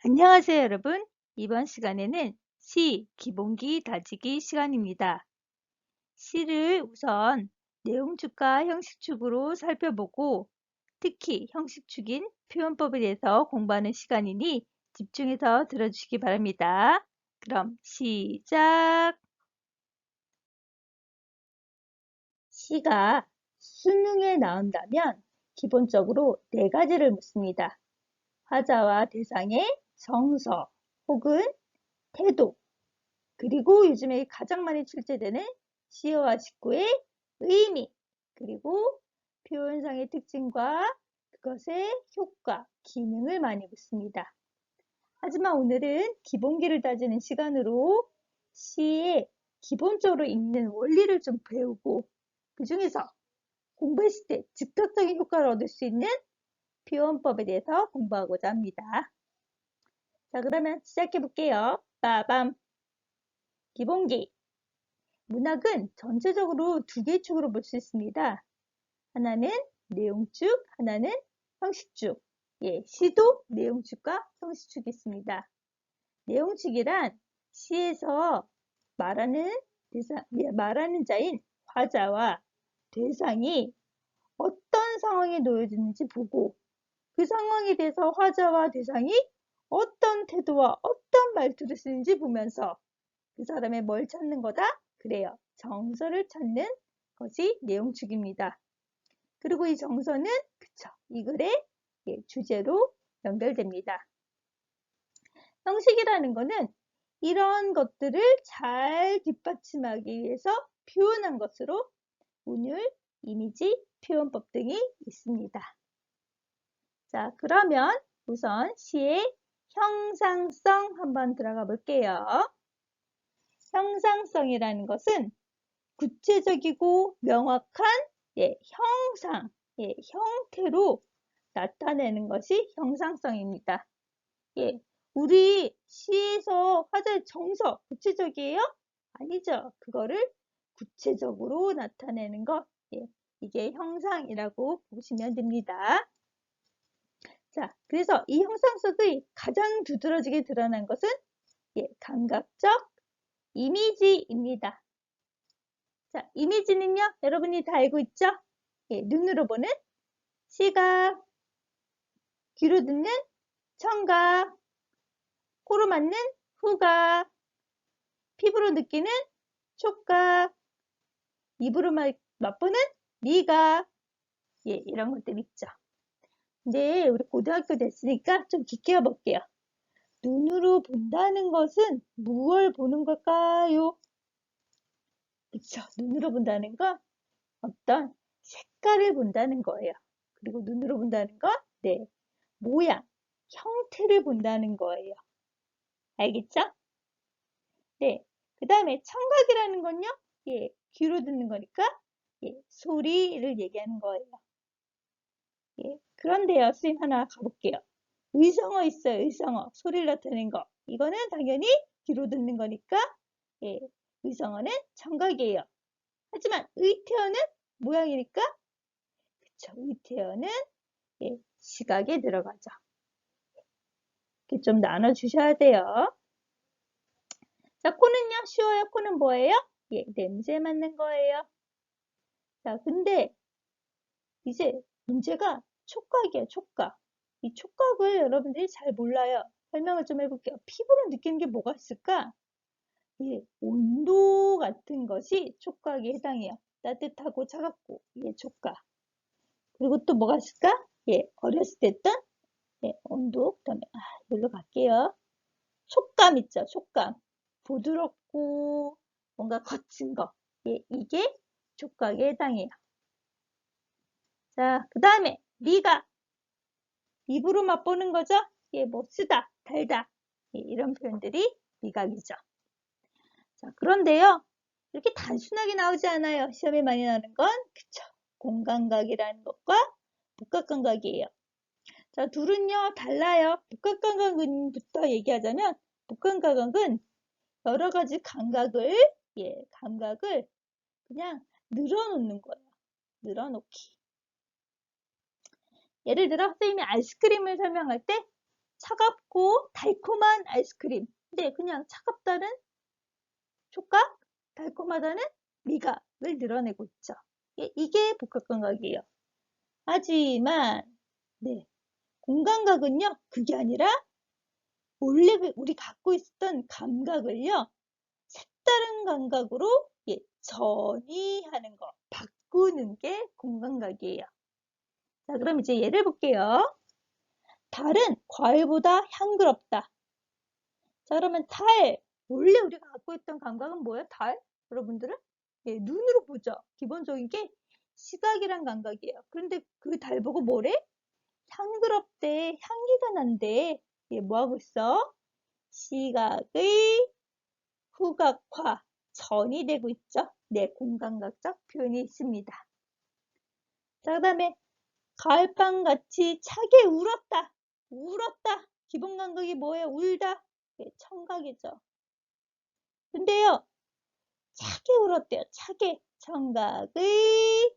안녕하세요, 여러분. 이번 시간에는 시 기본기 다지기 시간입니다. 시를 우선 내용축과 형식축으로 살펴보고 특히 형식축인 표현법에 대해서 공부하는 시간이니 집중해서 들어주시기 바랍니다. 그럼 시작! 시가 수능에 나온다면 기본적으로 네 가지를 묻습니다. 화자와 대상의 정서 혹은 태도, 그리고 요즘에 가장 많이 출제되는 시어와 직구의 의미, 그리고 표현상의 특징과 그것의 효과, 기능을 많이 묻습니다. 하지만 오늘은 기본기를 따지는 시간으로 시의 기본적으로 읽는 원리를 좀 배우고 그 중에서 공부했을 때 즉각적인 효과를 얻을 수 있는 표현법에 대해서 공부하고자 합니다. 자, 그러면 시작해 볼게요. 빠밤! 기본기. 문학은 전체적으로 두 개의 축으로 볼 수 있습니다. 하나는 내용축, 하나는 형식축. 시도 내용축과 형식축이 있습니다. 내용축이란 시에서 말하는 자인 화자와 대상이 어떤 상황에 놓여지는지 보고 그 상황에 대해서 화자와 대상이 어떤 태도와 어떤 말투를 쓰는지 보면서 그 사람의 뭘 찾는 거다? 그래요. 정서를 찾는 것이 내용축입니다. 그리고 이 정서는 이 글의 주제로 연결됩니다. 형식이라는 거는 이런 것들을 잘 뒷받침하기 위해서 표현한 것으로 운율, 이미지, 표현법 등이 있습니다. 자, 그러면 우선 시의 형상성 한번 들어가 볼게요. 형상성이라는 것은 구체적이고 명확한 형상, 형태로 나타내는 것이 형상성입니다. 우리 시에서 화자의 정서 구체적이에요? 아니죠. 그거를 구체적으로 나타내는 것, 이게 형상이라고 보시면 됩니다. 자, 그래서 이 형상성이 가장 두드러지게 드러난 것은 감각적 이미지입니다. 자, 이미지는요, 여러분이 다 알고 있죠? 눈으로 보는 시각, 귀로 듣는 청각, 코로 맡는 후각, 피부로 느끼는 촉각, 입으로 맛보는 미각, 이런 것들 있죠. 근데 우리 고등학교 됐으니까 좀 깊게 볼게요. 눈으로 본다는 것은 무엇을 보는 걸까요? 그쵸? 눈으로 본다는 건 어떤 색깔을 본다는 거예요. 그리고 눈으로 본다는 건 모양, 형태를 본다는 거예요. 알겠죠? 네. 그 다음에 청각이라는 건요. 귀로 듣는 거니까 소리를 얘기하는 거예요. 그런데요. 선생님 하나 가볼게요. 의성어 있어요. 의성어. 소리를 나타내는 거. 이거는 당연히 귀로 듣는 거니까 의성어는 청각이에요. 하지만 의태어는 모양이니까 그쵸. 의태어는 시각에 들어가죠. 이렇게 좀 나눠주셔야 돼요. 자, 코는요, 쉬워요. 코는 뭐예요? 냄새 맡는 거예요. 자, 근데 이제 문제가 촉각이에요, 촉각. 이 촉각을 여러분들이 잘 몰라요. 설명을 좀 해볼게요. 피부로 느끼는 게 뭐가 있을까? 온도 같은 것이 촉각에 해당해요. 따뜻하고 차갑고, 촉각. 그리고 또 뭐가 있을까? 어렸을 때 했던 온도, 그다음에 여기로 갈게요. 촉감 있죠, 촉감. 부드럽고 뭔가 거친 거. 이게 촉각에 해당해요. 자, 그 다음에 미각. 입으로 맛보는 거죠? 뭐 쓰다, 달다. 이런 표현들이 미각이죠. 자, 그런데요. 이렇게 단순하게 나오지 않아요. 시험에 많이 나오는 건 그쵸. 공감각이라는 것과 복합감각이에요. 자, 둘은요 달라요. 복합감각부터 얘기하자면 복합감각은 여러 가지 감각을 감각을 그냥 늘어놓는 거예요. 늘어놓기. 예를 들어 선생님이 아이스크림을 설명할 때 차갑고 달콤한 아이스크림. 네, 그냥 차갑다는 촉각, 달콤하다는 미각을 드러내고 있죠. 이게 복합감각이에요. 하지만 네, 공감각은요, 그게 아니라 원래 우리 갖고 있었던 감각을요, 색다른 감각으로 전이하는 거, 바꾸는 게 공감각이에요. 자, 그럼 이제 예를 볼게요. 달은 과일보다 향그럽다. 자, 그러면 달, 원래 우리가 갖고 있던 감각은 뭐예요? 달? 여러분들은? 예, 눈으로 보죠. 기본적인 게 시각이란 감각이에요. 그런데 그 달 보고 뭐래? 향그럽대, 향기가 난대. 예, 뭐 하고 있어? 시각의 후각화, 전이 되고 있죠. 네, 공감각적 표현이 있습니다. 자, 그 다음에 가을밤같이 차게 울었다. 울었다. 기본 감각이 뭐예요? 울다. 네, 청각이죠. 근데요, 차게 울었대요. 차게. 청각의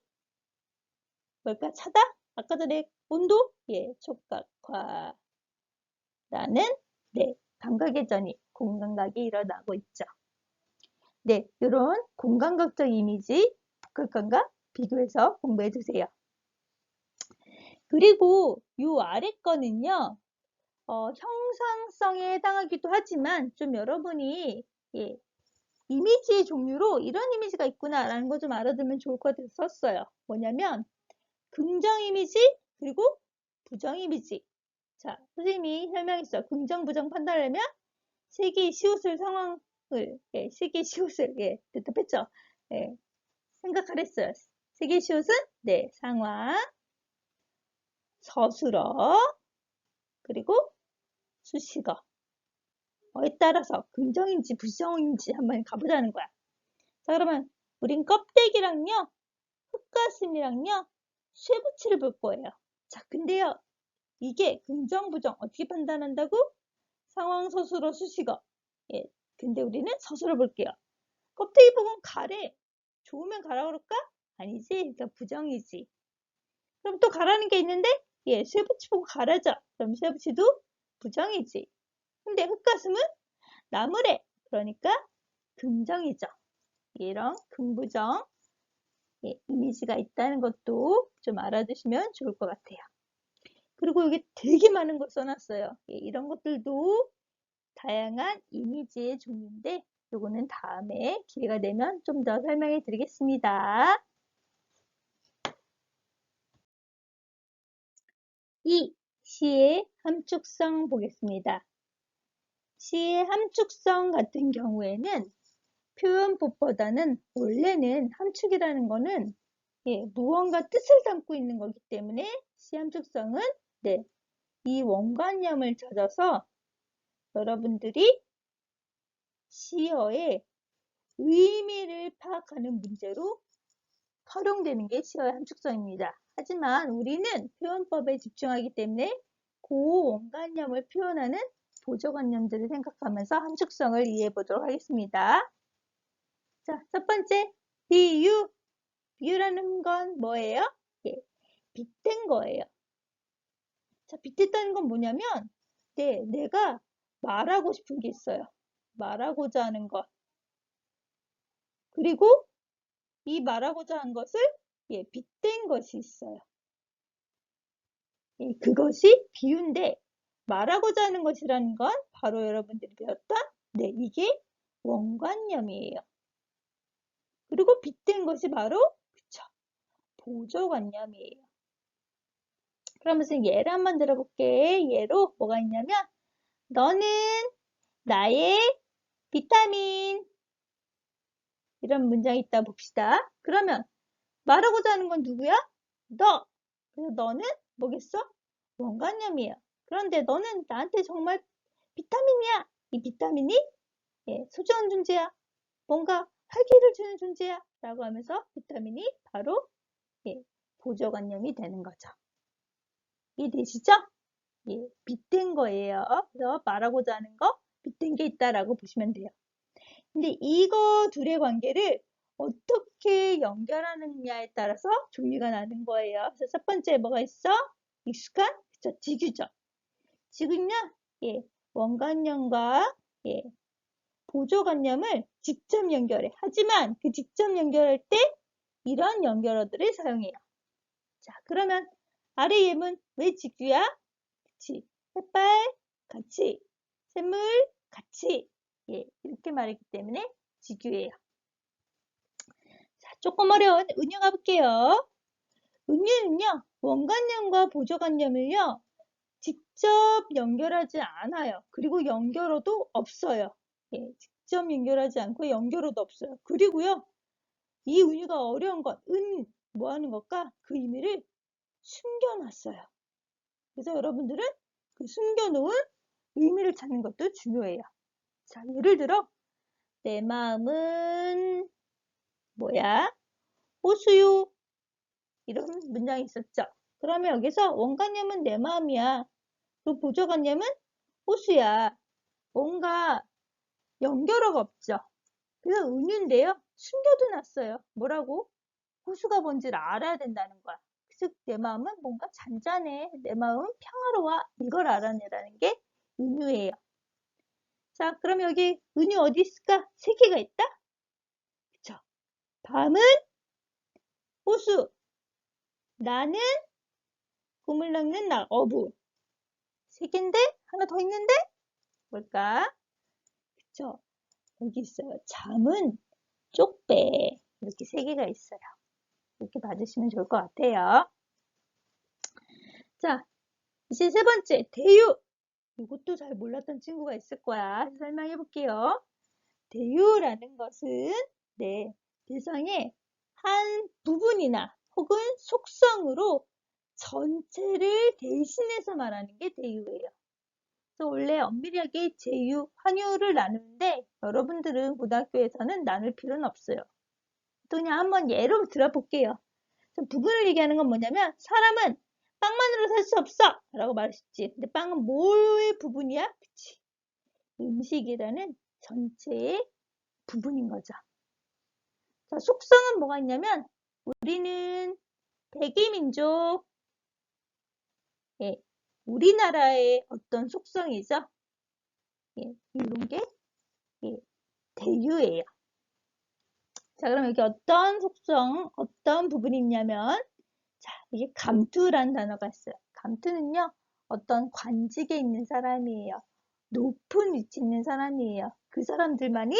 뭘까? 차다? 아까 전에 온도? 예, 촉각화. 라는 네, 감각의 전이, 공감각이 일어나고 있죠. 네, 이런 공감각적 이미지, 복합감각 비교해서 공부해 주세요. 그리고 요 아래 거는요, 형상성에 해당하기도 하지만 좀 여러분이 예, 이미지의 종류로 이런 이미지가 있구나라는 거 좀 알아두면 좋을 것 같아서 썼어요. 뭐냐면 긍정 이미지 그리고 부정 이미지. 자, 선생님이 설명했어요. 긍정, 부정 판단하려면 세 개의 시옷을 상황을 세 개의 시옷을 대답했죠. 생각하랬어요. 세 개의 시옷은 네, 상황, 서술어, 그리고 수식어. 에 따라서 긍정인지 부정인지 한번 가보자는 거야. 자, 그러면 우린 껍데기랑요, 흙가슴이랑요, 쇠붙이를 볼 거예요. 자, 근데요, 이게 긍정, 부정 어떻게 판단한다고? 상황, 서술어, 수식어. 예, 근데 우리는 서술어 볼게요. 껍데기 부분 가래. 좋으면 가라 그럴까? 아니지. 그러니까 부정이지. 그럼 또 가라는 게 있는데, 예, 쇠붙이 보고 가라죠. 그럼 쇠붙이도 부정이지. 근데 흙가슴은 나무래. 그러니까 긍정이죠. 이런 긍부정 이미지가 있다는 것도 좀 알아두시면 좋을 것 같아요. 그리고 여기 되게 많은 걸 써놨어요. 이런 것들도 다양한 이미지의 종류인데 요거는 다음에 기회가 되면 좀 더 설명해 드리겠습니다. 2. 시의 함축성 보겠습니다. 시의 함축성 같은 경우에는 표현법보다는 원래는 함축이라는 거는 무언가 뜻을 담고 있는 거기 때문에 시 함축성은 이 원관념을 찾아서 여러분들이 시어의 의미를 파악하는 문제로 활용되는 게 시어의 함축성입니다. 하지만 우리는 표현법에 집중하기 때문에 그 원관념을 표현하는 보조관념들을 생각하면서 함축성을 이해해 보도록 하겠습니다. 자, 첫 번째, 비유. 비유라는 건 뭐예요? 빗댄 거예요. 자, 빗댔다는 건 뭐냐면, 내가 말하고 싶은 게 있어요. 말하고자 하는 것. 그리고 이 말하고자 한 것을 빗댄 것이 있어요. 그것이 비유인데 말하고자 하는 것이라는 건 바로 여러분들이 배웠던 이게 원관념이에요. 그리고 빗댄 것이 바로 그쵸, 보조관념이에요. 그러면서 예를 한번 들어볼게. 예로 뭐가 있냐면 너는 나의 비타민 이런 문장이 있다 봅시다. 그러면 말하고자 하는 건 누구야? 너. 그래서 너는 뭐겠어? 원관념이에요. 그런데 너는 나한테 정말 비타민이야. 이 비타민이 소중한 존재야. 뭔가 활기를 주는 존재야. 라고 하면서 비타민이 바로 보조관념이 되는 거죠. 이해되시죠? 빗댄 거예요. 그래서 말하고자 하는 거 빗댄 게 있다라고 보시면 돼요. 근데 이거 둘의 관계를 어떻게 연결하느냐에 따라서 종류가 나는 거예요. 그래서 첫 번째 뭐가 있어? 익숙한? 그쵸, 지규죠. 지금요, 원관념과 보조관념을 직접 연결해. 하지만 그 직접 연결할 때 이런 연결어들을 사용해요. 자, 그러면 아래 예문 왜 직규야? 그치. 햇발 같이, 샘물 같이. 이렇게 말했기 때문에 직규예요. 자, 조금 어려운 은유 가볼게요. 은유는요, 원관념과 보조관념을요, 직접 연결하지 않아요. 그리고 연결어도 없어요. 직접 연결하지 않고 연결어도 없어요. 그리고요, 이 은유가 어려운 것, 뭐 하는 것과 그 의미를 숨겨놨어요. 그래서 여러분들은 그 숨겨놓은 의미를 찾는 것도 중요해요. 자, 예를 들어, 내 마음은 뭐야? 호수요. 이런 문장이 있었죠. 그러면 여기서 원관념은 내 마음이야. 그 보조관념은 호수야. 뭔가 연결어가 없죠. 그래서 은유인데요. 숨겨도 놨어요. 뭐라고? 호수가 뭔지를 알아야 된다는 거야. 즉, 내 마음은 뭔가 잔잔해. 내 마음은 평화로워. 이걸 알아내라는 게 은유예요. 자, 그럼 여기 은유 어디 있을까? 세 개가 있다? 그쵸? 밤은 호수. 나는 꿈을 낚는 어부. 세 개인데? 하나 더 있는데? 뭘까? 그쵸? 여기 있어요. 잠은 쪽배. 이렇게 세 개가 있어요. 이렇게 봐주시면 좋을 것 같아요. 자, 이제 세 번째, 대유. 이것도 잘 몰랐던 친구가 있을 거야. 설명해 볼게요. 대유라는 것은 대상의 한 부분이나 혹은 속성으로 전체를 대신해서 말하는 게 대유예요. 그래서 원래 엄밀하게 제유, 환유를 나누는데 여러분들은 고등학교에서는 나눌 필요는 없어요. 또 그냥 한번 예로 들어볼게요. 부분을 얘기하는 건 뭐냐면 사람은 빵만으로 살 수 없어! 라고 말했지. 근데 빵은 뭐의 부분이야? 그치. 음식이라는 전체의 부분인 거죠. 자, 속성은 뭐가 있냐면 우리는 백이민족, 우리나라의 어떤 속성이죠. 이런 게 대유예요. 자, 그럼 여기 어떤 속성, 어떤 부분이 있냐면 자, 이게 감투라는 단어가 있어요. 감투는요, 어떤 관직에 있는 사람이에요. 높은 위치에 있는 사람이에요. 그 사람들만이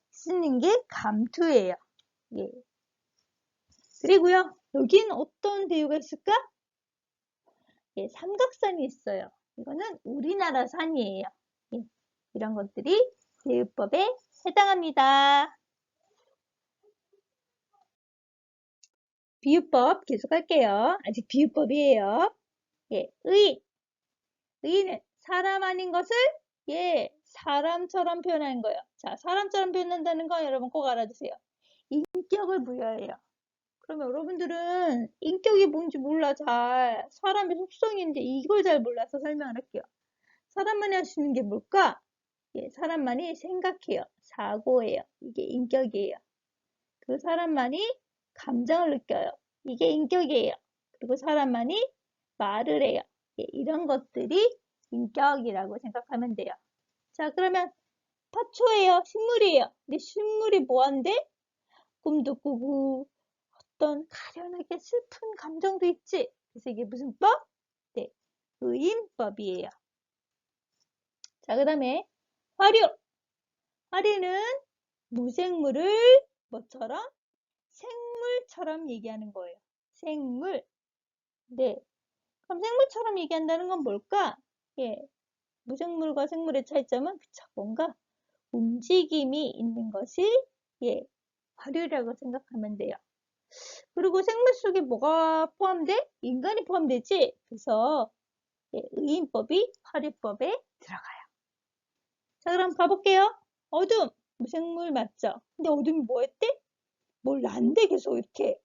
쓰는 게 감투예요. 그리고요, 여기는 어떤 대유가 있을까? 삼각산이 있어요. 이거는 우리나라 산이에요. 이런 것들이 대유법에 해당합니다. 비유법 계속 할게요. 아직 비유법이에요. 의는 사람 아닌 것을 사람처럼 표현하는 거예요. 자, 사람처럼 표현한다는 건 여러분 꼭 알아두세요. 인격을 부여해요. 그럼 여러분들은 인격이 뭔지 몰라 잘. 사람의 속성인데 이걸 잘 몰라서 설명을 할게요. 사람만이 할 수 있는 게 뭘까? 사람만이 생각해요. 사고해요. 이게 인격이에요. 그 사람만이 감정을 느껴요. 이게 인격이에요. 그리고 사람만이 말을 해요. 이런 것들이 인격이라고 생각하면 돼요. 자, 그러면 화초예요. 식물이에요. 근데 식물이 뭐한데? 꿈도 꾸고 어떤 가련하게 슬픈 감정도 있지. 그래서 이게 무슨 법? 의인법이에요. 자, 그 다음에 화류. 화류는 무생물을 뭐처럼? 생물처럼 얘기하는 거예요. 생물. 그럼 생물처럼 얘기한다는 건 뭘까? 무생물과 생물의 차이점은 뭔가 움직임이 있는 것이 화류라고 생각하면 돼요. 그리고 생물 속에 뭐가 포함돼? 인간이 포함되지? 그래서 의인법이 화류법에 들어가요. 자, 그럼 가볼게요. 어둠, 무생물 맞죠? 근데 어둠이 뭐 했대? 뭘 난데 계속 이렇게.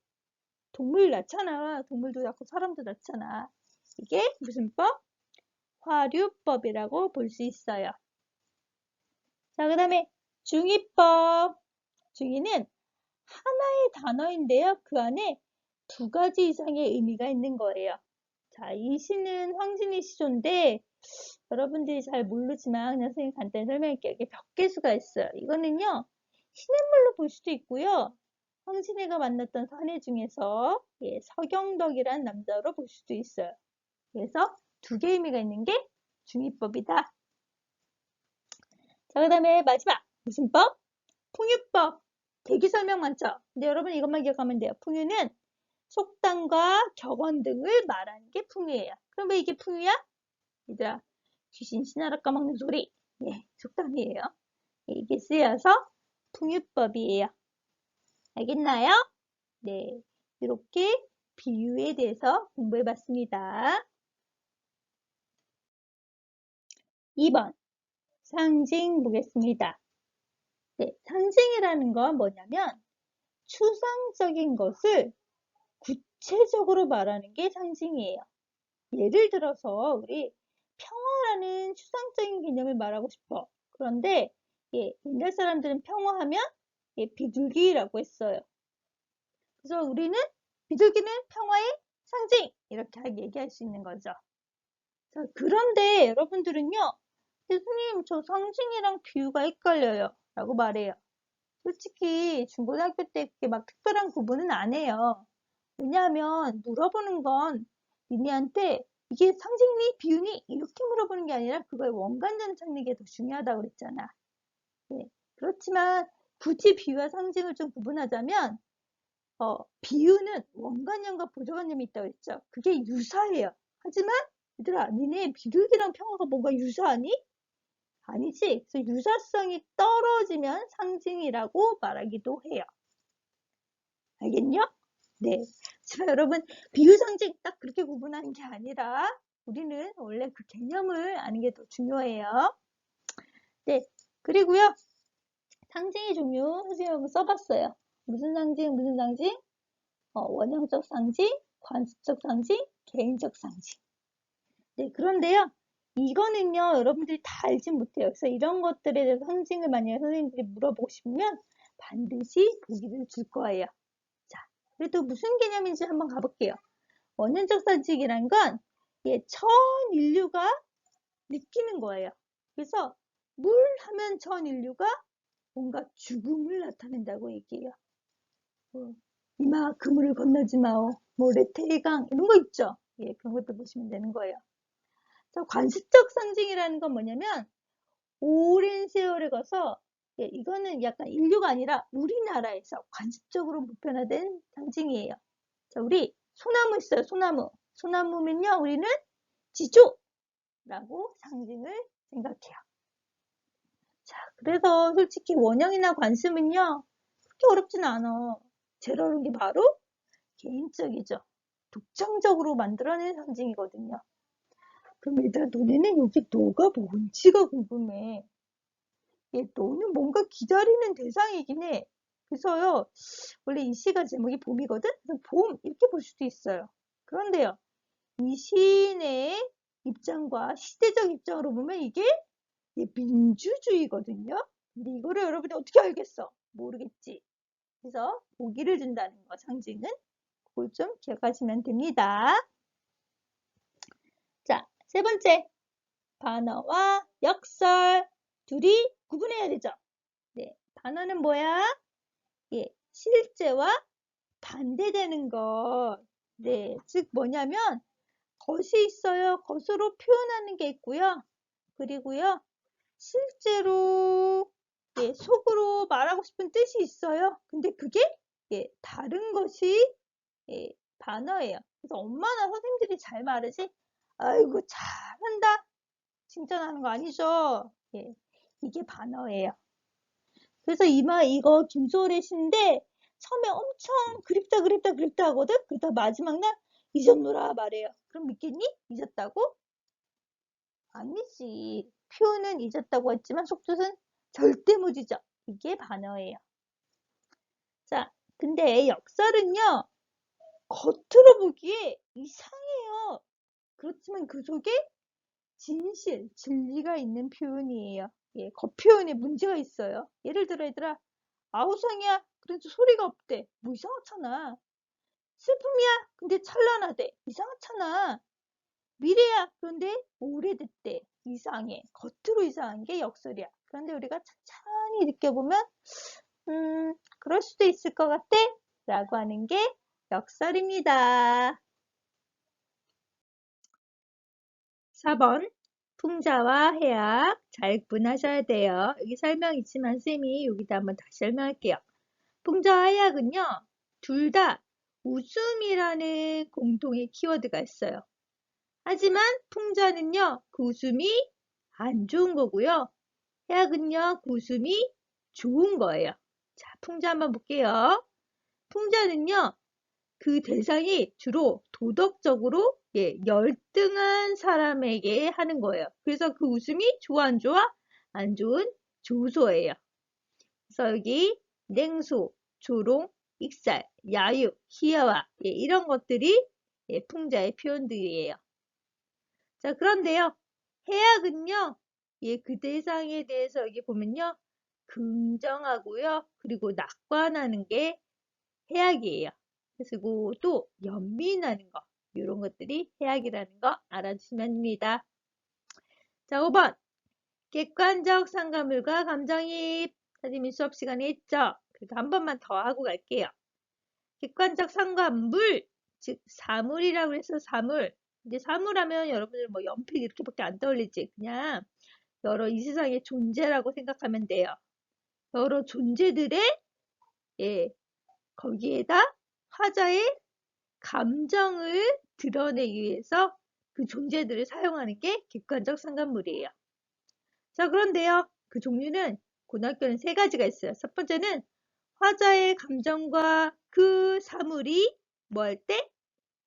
동물 낳잖아. 동물도 낳고 사람도 낳잖아. 이게 무슨 법? 화류법이라고 볼 수 있어요. 자, 그 다음에 중의법. 중의는 하나의 단어인데요. 그 안에 두 가지 이상의 의미가 있는 거예요. 자, 이 시는 황진이 시조인데 여러분들이 잘 모르지만 그냥 선생님 간단히 설명할게요. 이게 벽계수가 있어요. 이거는요. 시냇물로 볼 수도 있고요. 황진이가 만났던 사내 중에서 서경덕이란 남자로 볼 수도 있어요. 그래서 두 개의 의미가 있는 게 중의법이다. 자, 그 다음에 마지막 무슨 법? 풍유법. 대기 설명 많죠? 근데 여러분 이것만 기억하면 돼요. 풍유는 속담과 격언 등을 말하는 게 풍유예요. 그럼 왜 이게 풍유야? 얘들아, 귀신 신하라 까먹는 소리. 속담이에요. 이게 쓰여서 풍유법이에요. 알겠나요? 네, 이렇게 비유에 대해서 공부해 봤습니다. 2번 상징 보겠습니다. 네, 상징이라는 건 뭐냐면 추상적인 것을 구체적으로 말하는 게 상징이에요. 예를 들어서 우리 평화라는 추상적인 개념을 말하고 싶어. 그런데 옛날 사람들은 평화하면 비둘기라고 했어요. 그래서 우리는 비둘기는 평화의 상징 이렇게 얘기할 수 있는 거죠. 자, 그런데 여러분들은요. 선생님 저 상징이랑 비유가 헷갈려요 라고 말해요. 솔직히 중고등학교 때 그렇게 막 특별한 구분은 안 해요. 왜냐하면 물어보는 건 니네한테 이게 상징이 비유니 이렇게 물어보는 게 아니라 그거의 원관점 찾는 게 더 중요하다고 그랬잖아. 그렇지만 굳이 비유와 상징을 좀 구분하자면 비유는 원관념과 보조관념이 있다고 했죠. 그게 유사해요. 하지만 얘들아 니네 비둘기랑 평화가 뭐가 유사하니? 아니지. 그래서 유사성이 떨어지면 상징이라고 말하기도 해요. 알겠냐? 네. 자, 여러분, 비유 상징 딱 그렇게 구분하는 게 아니라 우리는 원래 그 개념을 아는 게 더 중요해요. 네. 그리고요. 상징의 종류 선생님이 한번 써봤어요. 무슨 상징, 무슨 상징? 원형적 상징, 관습적 상징, 개인적 상징. 네. 그런데요. 이거는요. 여러분들이 다 알진 못해요. 그래서 이런 것들에 대해서 상징을 만약에 선생님들이 물어보고 싶으면 반드시 보기를 줄 거예요. 자, 그래도 무슨 개념인지 한번 가볼게요. 원형적 상징이란 건 전 인류가 느끼는 거예요. 그래서 물 하면 전 인류가 뭔가 죽음을 나타낸다고 얘기해요. 이마 그물을 건너지 마오. 뭐 레테강 이런 거 있죠. 그런 것도 보시면 되는 거예요. 자, 관습적 상징이라는 건 뭐냐면 오랜 세월을 거서 이거는 약간 인류가 아니라 우리나라에서 관습적으로 보편화된 상징이에요. 자, 우리 소나무 있어요. 소나무. 소나무면요. 우리는 지조라고 상징을 생각해요. 자, 그래서 솔직히 원형이나 관습은요. 그렇게 어렵진 않아. 제일 어려운 게 바로 개인적이죠. 독창적으로 만들어낸 상징이거든요. 그럼 얘들아 너네는 여기 너가 뭔지가 궁금해. 너는 뭔가 기다리는 대상이긴 해. 그래서요. 원래 이 시가 제목이 봄이거든? 그래서 봄 이렇게 볼 수도 있어요. 그런데요. 이 시인의 입장과 시대적 입장으로 보면 이게 민주주의거든요. 근데 이거를 여러분이 어떻게 알겠어? 모르겠지. 그래서 보기를 준다는 거 상징은 그걸 좀 기억하시면 됩니다. 자, 세 번째. 반어와 역설 둘이 구분해야 되죠. 네, 반어는 뭐야? 실제와 반대되는 것. 네, 즉 뭐냐면 것이 있어요. 것으로 표현하는 게 있고요. 그리고요. 실제로 속으로 말하고 싶은 뜻이 있어요. 근데 그게 다른 것이 반어예요. 그래서 엄마나 선생님들이 잘 말하지 아이고 잘한다 칭찬하는 거 아니죠. 이게 반어예요. 그래서 이거 김소월의 시인데 처음에 엄청 그립다 하거든. 그러다 마지막 날 잊었노라 말해요. 그럼 믿겠니? 잊었다고? 아니지. 표현은 잊었다고 했지만 속뜻은 절대 못 잊어. 이게 반어예요. 자, 근데 역설은요. 겉으로 보기에 이상해요. 그렇지만 그 속에 진실, 진리가 있는 표현이에요. 겉표현에 문제가 있어요. 예를 들어 얘들아 아우성이야. 그래도 소리가 없대. 뭐 이상하잖아. 슬픔이야. 근데 찬란하대. 이상하잖아. 미래야. 그런데 오래됐대. 이상해. 겉으로 이상한 게 역설이야. 그런데 우리가 천천히 느껴보면 그럴 수도 있을 것 같아. 라고 하는 게 역설입니다. 4번. 풍자와 해악 잘 구분하셔야 돼요. 여기 설명 있지만 쌤이 여기다 한번 다시 설명할게요. 풍자와 해악은요. 둘 다 웃음이라는 공통의 키워드가 있어요. 하지만 풍자는요. 그 웃음이 안 좋은 거고요. 해악은요. 그 웃음이 좋은 거예요. 자, 풍자 한번 볼게요. 풍자는요. 그 대상이 주로 도덕적으로 열등한 사람에게 하는 거예요. 그래서 그 웃음이 좋아 안 좋아? 안 좋은 조소예요. 그래서 여기 냉소, 조롱, 익살, 야유, 희화화 이런 것들이 풍자의 표현들이에요. 자, 그런데요. 해악은요. 그 대상에 대해서 여기 보면요. 긍정하고요. 그리고 낙관하는 게 해악이에요. 그리고 또 연민하는 거 이런 것들이 해악이라는 거 알아주시면 됩니다. 자, 5번 객관적 상관물과 감정이입 선생님이 수업 시간에 했죠. 그래서 한 번만 더 하고 갈게요. 객관적 상관물 즉 사물이라고 해서 사물 이제 사물하면 여러분들 뭐 연필 이렇게밖에 안 떠올리지. 그냥 여러 이 세상의 존재라고 생각하면 돼요. 여러 존재들의 거기에다 화자의 감정을 드러내기 위해서 그 존재들을 사용하는 게 객관적 상관물이에요. 자, 그런데요. 그 종류는 고등학교는 3가지가 있어요. 첫 번째는 화자의 감정과 그 사물이 뭐 할 때?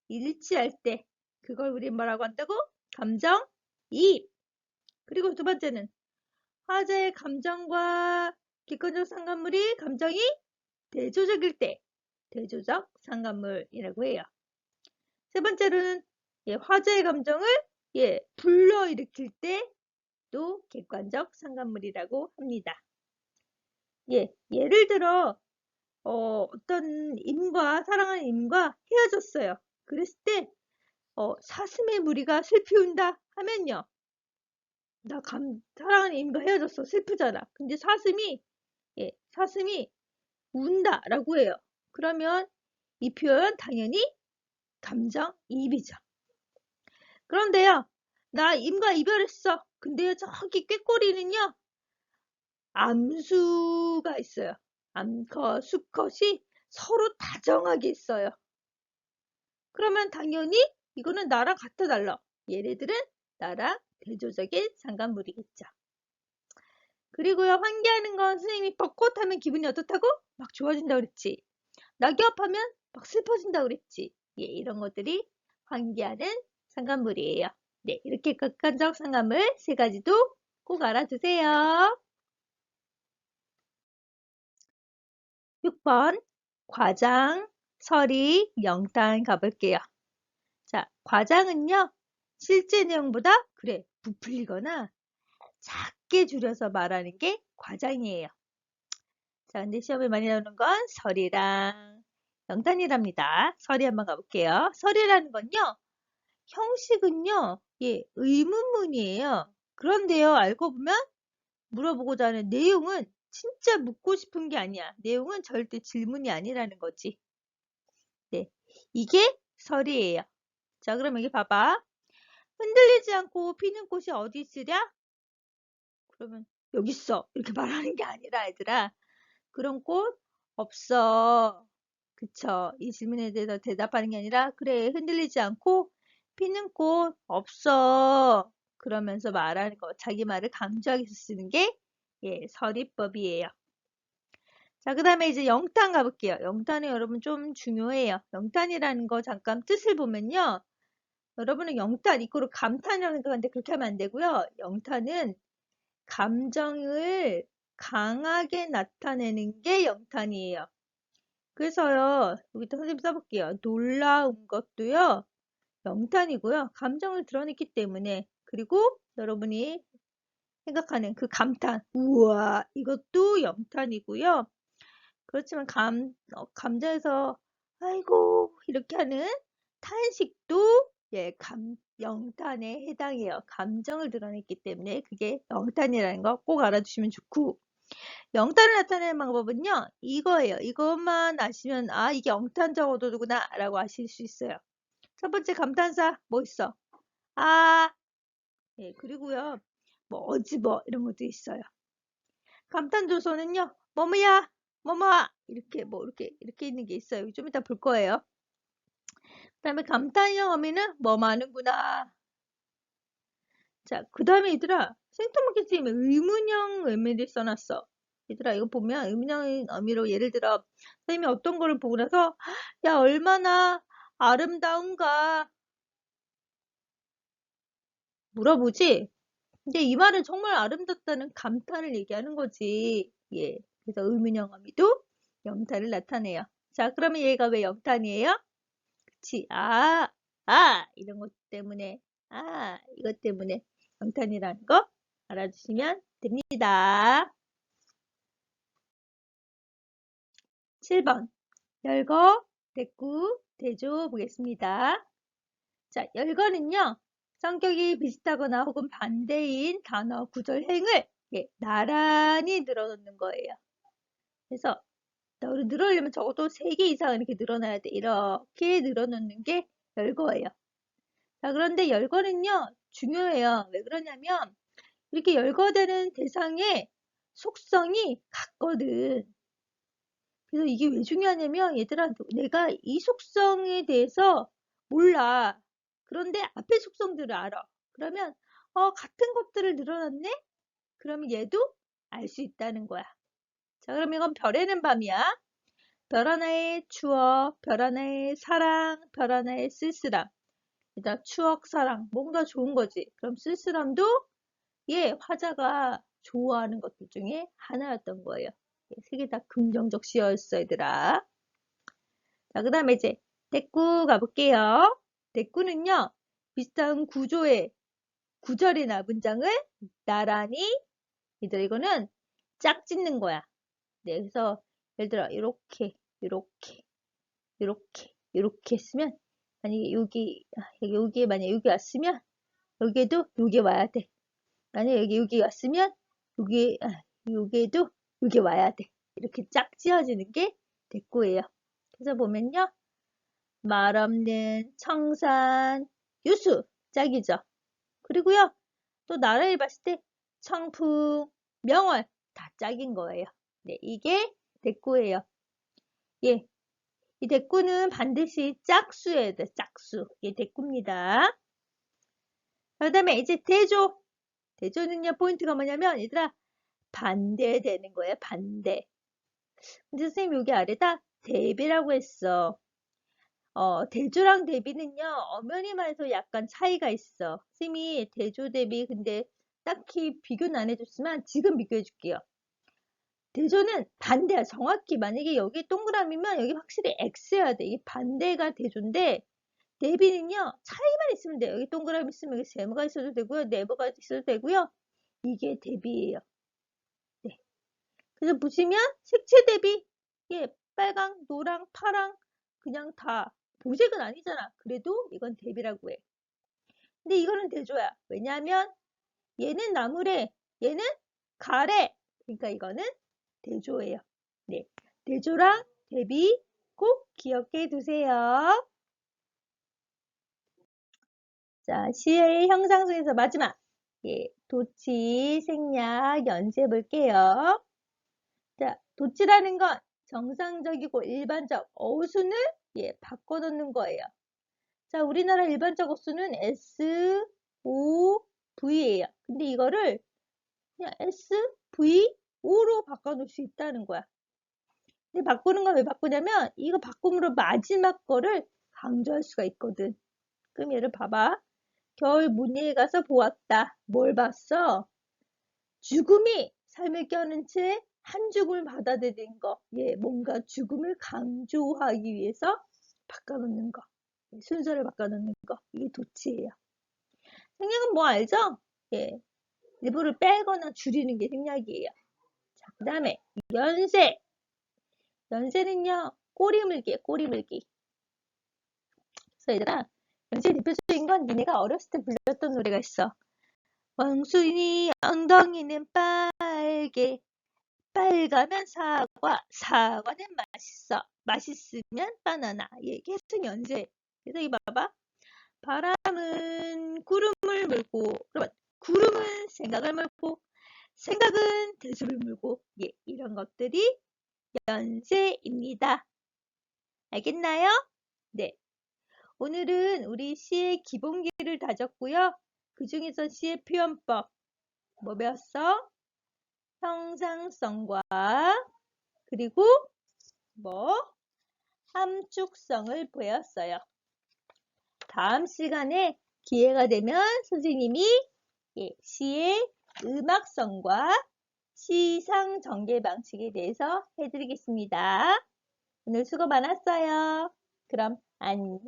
일치할 때. 그걸 우리 뭐라고 한다고? 감정이입. 그리고 두 번째는 화자의 감정과 객관적 상관물이 감정이 대조적일 때. 대조적 상관물이라고 해요. 세 번째로는 화자의 감정을 불러일으킬 때도 객관적 상관물이라고 합니다. 예를 들어 어떤 임과 사랑하는 임과 헤어졌어요. 그랬을 때 사슴의 무리가 슬피 운다 하면요. 나 사랑하는 임과 헤어졌어. 슬프잖아. 근데 사슴이 운다라고 해요. 그러면 이 표현 당연히 감정이입이죠. 그런데요. 나 임과 이별했어. 근데요. 저기 꾀꼬리는요. 암수가 있어요. 암컷, 수컷이 서로 다정하게 있어요. 그러면 당연히 이거는 나랑 같아 달라. 얘네들은 나랑 대조적인 상관물이겠죠. 그리고요. 환기하는 건 선생님이 벚꽃 하면 기분이 어떻다고? 막 좋아진다 그랬지. 낙엽하면 막 슬퍼진다 그랬지. 이런 것들이 환기하는 상관물이에요. 네, 이렇게 객관적 상관물 3가지도 꼭 알아두세요. 6번 과장, 서리, 영단 가볼게요. 자, 과장은요. 실제 내용보다 그래 부풀리거나 작게 줄여서 말하는 게 과장이에요. 자, 근데 시험에 많이 나오는 건 서리랑 영단이랍니다. 서리 한번 가볼게요. 서리라는 건요. 형식은요. 의문문이에요. 그런데요. 알고 보면 물어보고자 하는 내용은 진짜 묻고 싶은 게 아니야. 내용은 절대 질문이 아니라는 거지. 네, 이게 설이에요. 자, 그럼 여기 봐봐. 흔들리지 않고 피는 꽃이 어디 있으랴? 그러면 여기 있어. 이렇게 말하는 게 아니라 얘들아. 그런 꽃 없어. 그쵸? 이 질문에 대해서 대답하는 게 아니라 그래 흔들리지 않고 피는 꽃 없어. 그러면서 말하는 거. 자기 말을 강조하기 위해서 쓰는 게 서리법이에요. 자, 그 다음에 이제 영탄 가볼게요. 영탄은 여러분 좀 중요해요. 영탄이라는 거 잠깐 뜻을 보면요. 여러분은 영탄, 이거를 감탄이라고 생각하는데 그렇게 하면 안 되고요. 영탄은 감정을 강하게 나타내는 게 영탄이에요. 그래서요, 여기다 선생님 써볼게요. 놀라운 것도요, 영탄이고요. 감정을 드러냈기 때문에, 그리고 여러분이 생각하는 그 감탄, 우와, 이것도 영탄이고요. 그렇지만 감정에서 아이고 이렇게 하는 탄식도 영탄에 해당해요. 감정을 드러냈기 때문에 그게 영탄이라는 거 꼭 알아두시면 좋고, 영탄을 나타내는 방법은요, 이거예요. 이것만 아시면, 아, 이게 영탄적 어도구나 라고 아실 수 있어요. 첫 번째 감탄사 뭐 있어? 아, 예, 그리고요, 뭐 어지버 이런 것도 있어요. 감탄조소는요, 뭐뭐야, 뭐뭐야 이렇게 뭐 이렇게 있는 게 있어요. 좀 이따 볼 거예요. 그다음에 감탄형 어미는 뭐 많은구나. 자, 그다음에 얘들아, 생뚱맞게 쓰이면 의문형 의미를 써놨어. 얘들아, 이거 보면 의문형 어미로 예를 들어 선생님이 어떤 거를 보고 나서 야, 얼마나 아름다운가 물어보지. 근데 이 말은 정말 아름답다는 감탄을 얘기하는 거지. 예. 그래서 의문형 어미도 영탄을 나타내요. 자, 그러면 얘가 왜 영탄이에요? 그치. 이런 것 때문에, 이것 때문에 영탄이라는 거 알아주시면 됩니다. 7번. 열거, 대꾸, 대조 보겠습니다. 자, 열거는요, 성격이 비슷하거나 혹은 반대인 단어, 구절, 행을 나란히 늘어놓는 거예요. 그래서 늘어내려면 적어도 3개 이상 이렇게 늘어나야 돼. 이렇게 늘어놓는 게 열거예요. 자, 그런데 열거는요, 중요해요. 왜 그러냐면, 이렇게 열거되는 대상의 속성이 같거든. 그래서 이게 왜 중요하냐면, 얘들아, 내가 이 속성에 대해서 몰라. 그런데 앞에 속성들을 알아. 그러면, 같은 것들을 늘어놨네? 그러면 얘도 알 수 있다는 거야. 자, 그럼 이건 별에는 밤이야. 별 하나의 추억, 별 하나의 사랑, 별 하나의 쓸쓸함. 일단 추억, 사랑, 뭔가 좋은 거지. 그럼 쓸쓸함도 화자가 좋아하는 것들 중에 하나였던 거예요. 3개 다 긍정적 시였어, 얘들아. 자, 그 다음에 이제 대꾸 가볼게요. 대꾸는요, 비슷한 구조의 구절이나 문장을 나란히, 얘들아, 이거는 짝 짓는 거야. 네, 그래서 예를 들어 이렇게 했으면, 만약에 여기 만약에 여기 왔으면 여기에도 여기 와야 돼. 만약에 여기 왔으면 여기에도 여기 와야 돼. 이렇게 짝 지어지는 게 대꾸예요. 그래서 보면요, 말 없는 청산 유수 짝이죠. 그리고요, 또 나라를 봤을 때 청풍 명월 다 짝인 거예요. 네, 이게 대꾸예요. 예, 이 대꾸는 반드시 짝수여야 돼. 짝수. 이게 대꾸입니다. 그 다음에 이제 대조. 대조는요, 포인트가 뭐냐면, 얘들아, 반대되는 거예요. 반대. 근데 선생님 여기 아래다 대비라고 했어. 대조랑 대비는요, 엄연히 말해서 약간 차이가 있어. 선생님이 대조 대비 근데 딱히 비교는 안 해줬지만 지금 비교해 줄게요. 대조는 반대야. 정확히 만약에 여기 동그라미면 여기 확실히 X여야 돼. 이 반대가 대조인데, 대비는요, 차이만 있으면 돼요. 여기 동그라미 있으면 여기 세모가 있어도 되고요. 네모가 있어도 되고요. 이게 대비예요. 네. 그래서 보시면 색채 대비, 빨강, 노랑, 파랑 그냥 다 보색은 아니잖아. 그래도 이건 대비라고 해. 근데 이거는 대조야. 왜냐하면 얘는 나무래, 얘는 가래. 그러니까 이거는 대조예요. 네. 대조랑 대비 꼭 기억해 두세요. 자, 시의 형상 중에서 마지막. 도치, 생략, 연재 볼게요. 자, 도치라는 건 정상적이고 일반적 어순을 바꿔놓는 거예요. 자, 우리나라 일반적 어순은 S, O, V예요. 근데 이거를 그냥 S, V, O로 바꿔놓을 수 있다는 거야. 근데 바꾸는 건 왜 바꾸냐면 이거 바꿈으로 마지막 거를 강조할 수가 있거든. 그럼 얘를 봐봐. 겨울 무늬에 가서 보았다. 뭘 봤어? 죽음이 삶을 껴는 채 한 죽음을 받아들이는 거. 뭔가 죽음을 강조하기 위해서 바꿔놓는 거. 순서를 바꿔놓는 거. 이게 도치예요. 생략은 뭐 알죠? 일부를 빼거나 줄이는 게 생략이에요. 자, 그 다음에 연세. 연세는요, 꼬리 물기예요. 꼬리 물기. 그래서 얘들아, 연주의 대표적인 건 니네가 어렸을 때 불렀던 노래가 있어. 왕순이 엉덩이는 빨개, 빨가면 사과, 사과는 맛있어, 맛있으면 바나나. 예, 계속 연주해. 그래서 이 봐봐. 바람은 구름을 물고, 그러면 구름은 생각을 물고, 생각은 대수를 물고, 예, 이런 것들이 연재입니다. 알겠나요? 네. 오늘은 우리 시의 기본기를 다졌고요. 그 중에서 시의 표현법, 뭐 배웠어? 형상성과, 그리고 뭐? 함축성을 배웠어요. 다음 시간에 기회가 되면 선생님이 시의 음악성과 시상 전개 방식에 대해서 해드리겠습니다. 오늘 수고 많았어요. 그럼 안녕.